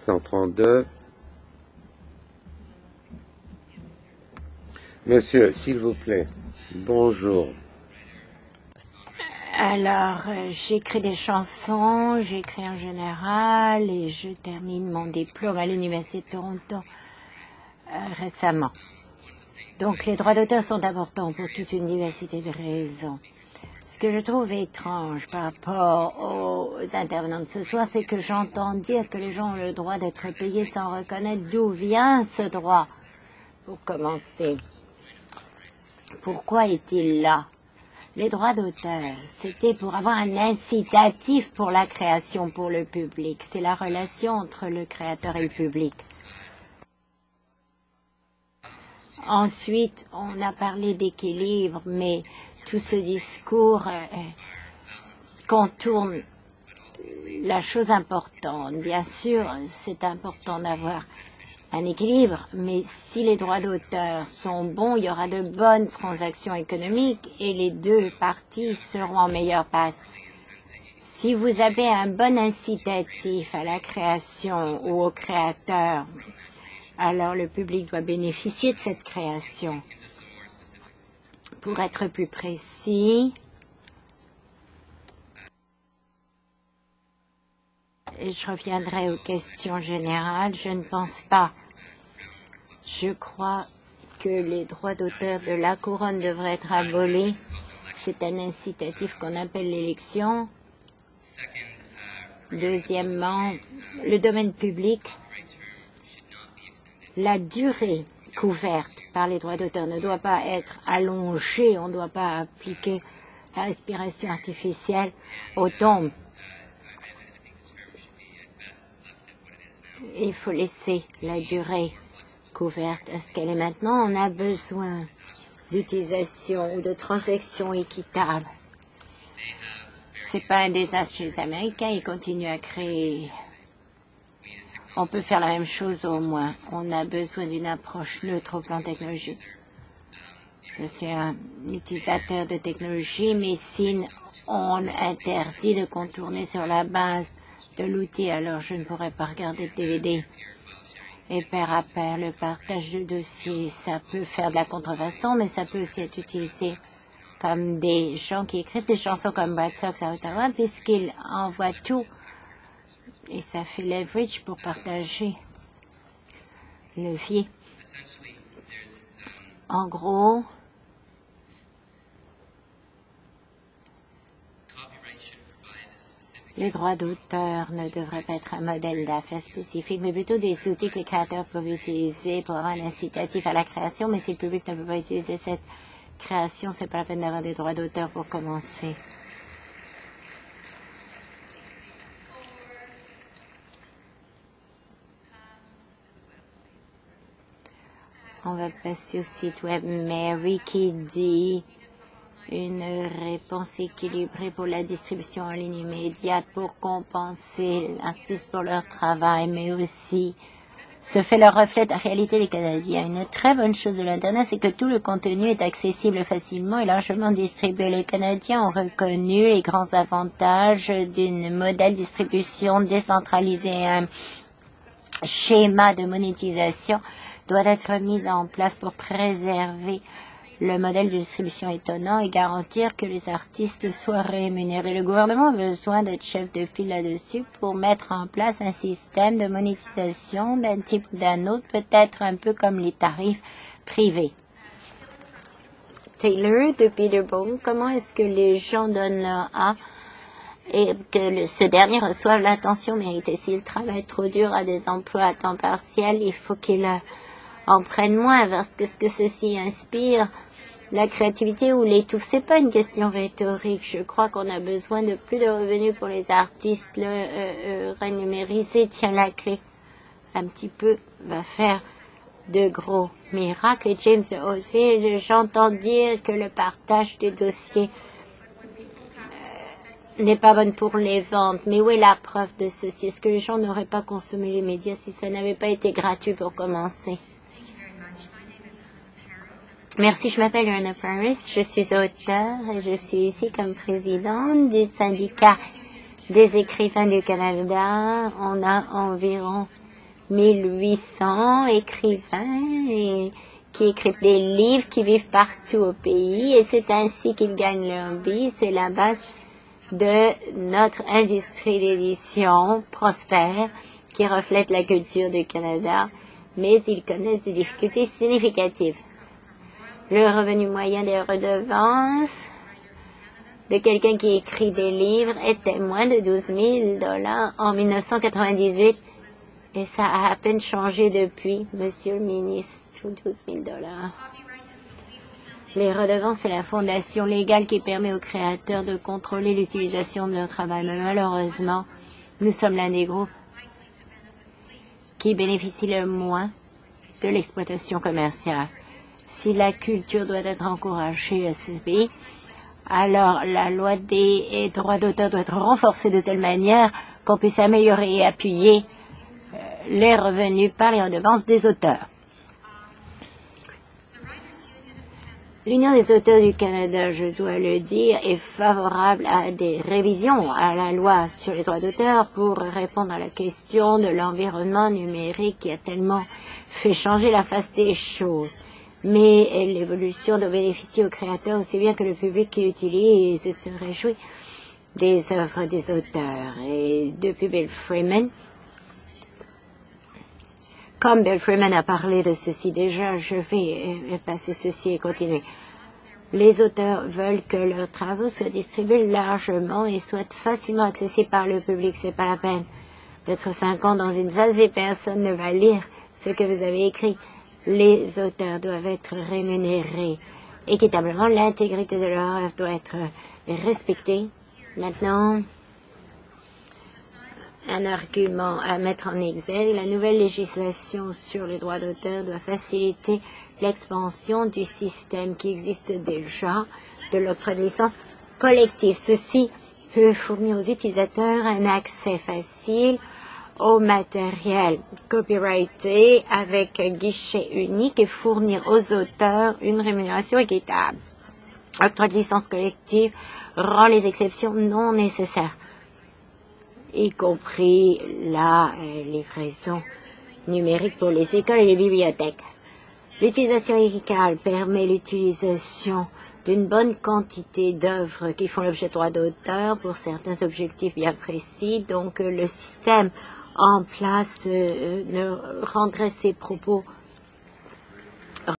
132. Monsieur, s'il vous plaît, bonjour. Alors, j'écris des chansons, j'écris en général et je termine mon diplôme à l'Université de Toronto récemment. Donc, les droits d'auteur sont importants pour toute une diversité de raisons. Ce que je trouve étrange par rapport aux intervenants de ce soir, c'est que j'entends dire que les gens ont le droit d'être payés sans reconnaître d'où vient ce droit. Pour commencer, pourquoi est-il là? Les droits d'auteur, c'était pour avoir un incitatif pour la création pour le public. C'est la relation entre le créateur et le public. Ensuite, on a parlé d'équilibre, mais tout ce discours contourne la chose importante. Bien sûr, c'est important d'avoir un équilibre, mais si les droits d'auteur sont bons, il y aura de bonnes transactions économiques et les deux parties seront en meilleure passe. Si vous avez un bon incitatif à la création ou au créateur, alors le public doit bénéficier de cette création. Pour être plus précis, et je reviendrai aux questions générales, je ne pense pas. Je crois que les droits d'auteur de la couronne devraient être abolis. C'est un incitatif qu'on appelle l'élection. Deuxièmement, le domaine public, la durée couverte par les droits d'auteur ne doit pas être allongée. On ne doit pas appliquer la respiration artificielle aux tombes. Il faut laisser la durée couverte à ce qu'elle est maintenant. On a besoin d'utilisation ou de transactions équitables. C'est pas un désastre chez les Américains, ils continuent à créer. On peut faire la même chose au moins. On a besoin d'une approche neutre au plan technologique. Je suis un utilisateur de technologie, mais si on interdit de contourner sur la base de l'outil, alors je ne pourrais pas regarder de DVD. Et pair à pair, le partage de dossiers, ça peut faire de la contrefaçon, mais ça peut aussi être utilisé comme des gens qui écrivent des chansons comme Red Sox à Ottawa, puisqu'ils envoient tout. Et ça fait leverage pour partager levier. En gros, les droits d'auteur ne devraient pas être un modèle d'affaires spécifique, mais plutôt des outils que les créateurs peuvent utiliser pour avoir un incitatif à la création. Mais si le public ne peut pas utiliser cette création, c'est pas la peine d'avoir des droits d'auteur pour commencer. On va passer au site web Mary qui dit une réponse équilibrée pour la distribution en ligne immédiate pour compenser l'artiste pour leur travail, mais aussi ce fait leur reflète la réalité des Canadiens. Une très bonne chose de l'Internet, c'est que tout le contenu est accessible facilement et largement distribué. Les Canadiens ont reconnu les grands avantages d'une modèle distribution décentralisée. Un schéma de monétisation doit être mis en place pour préserver le modèle de distribution étonnant et garantir que les artistes soient rémunérés. Le gouvernement a besoin d'être chef de file là-dessus pour mettre en place un système de monétisation d'un type ou d'un autre, peut-être un peu comme les tarifs privés. Taylor de Peterborough, comment est-ce que les gens donnent leur A et que ce dernier reçoive l'attention méritée? S'il travaille trop dur à des emplois à temps partiel, il faut qu'il en prenne moins, parce que ce que ceci inspire, la créativité ou l'étouffe, c'est pas une question rhétorique. Je crois qu'on a besoin de plus de revenus pour les artistes. Le rémunéré tient la clé. Un petit peu va faire de gros miracles. Et James Oldfield, j'entends dire que le partage des dossiers n'est pas bonne pour les ventes. Mais où est la preuve de ceci? Est-ce que les gens n'auraient pas consommé les médias si ça n'avait pas été gratuit pour commencer? Merci, je m'appelle Anna Paris, je suis auteure et je suis ici comme présidente du syndicat des écrivains du Canada. On a environ 1800 écrivains qui écrivent des livres, qui vivent partout au pays, et c'est ainsi qu'ils gagnent leur vie. C'est la base de notre industrie d'édition prospère qui reflète la culture du Canada, mais ils connaissent des difficultés significatives. Le revenu moyen des redevances de quelqu'un qui écrit des livres était moins de 12 000 $ en 1998, et ça a à peine changé depuis, Monsieur le ministre, 12 000 $. Les redevances, c'est la fondation légale qui permet aux créateurs de contrôler l'utilisation de leur travail. Mais malheureusement, nous sommes l'un des groupes qui bénéficient le moins de l'exploitation commerciale. Si la culture doit être encouragée à ce pays, alors la loi des droits d'auteur doit être renforcée de telle manière qu'on puisse améliorer et appuyer les revenus par les redevances des auteurs. L'Union des auteurs du Canada, je dois le dire, est favorable à des révisions à la loi sur les droits d'auteur pour répondre à la question de l'environnement numérique qui a tellement fait changer la face des choses. Mais l'évolution doit bénéficier aux créateurs aussi bien que le public qui utilise et se réjouit des œuvres des auteurs. Et depuis Bill Freeman, comme Bill Freeman a parlé de ceci déjà, je vais passer ceci et continuer. Les auteurs veulent que leurs travaux soient distribués largement et soient facilement accessibles par le public. C'est pas la peine d'être 5 ans dans une salle et personne ne va lire ce que vous avez écrit. Les auteurs doivent être rémunérés équitablement. L'intégrité de leur œuvre doit être respectée. Maintenant, un argument à mettre en exergue, la nouvelle législation sur les droits d'auteur doit faciliter l'expansion du système qui existe déjà de l'octroi de licence collective. Ceci peut fournir aux utilisateurs un accès facile au matériel copyrighté avec un guichet unique et fournir aux auteurs une rémunération équitable. L'octroi de licence collective rend les exceptions non nécessaires, y compris la livraison numérique pour les écoles et les bibliothèques. L'utilisation égale permet l'utilisation d'une bonne quantité d'œuvres qui font l'objet de droits d'auteur pour certains objectifs bien précis. Donc le système en place ne rendrait ces propos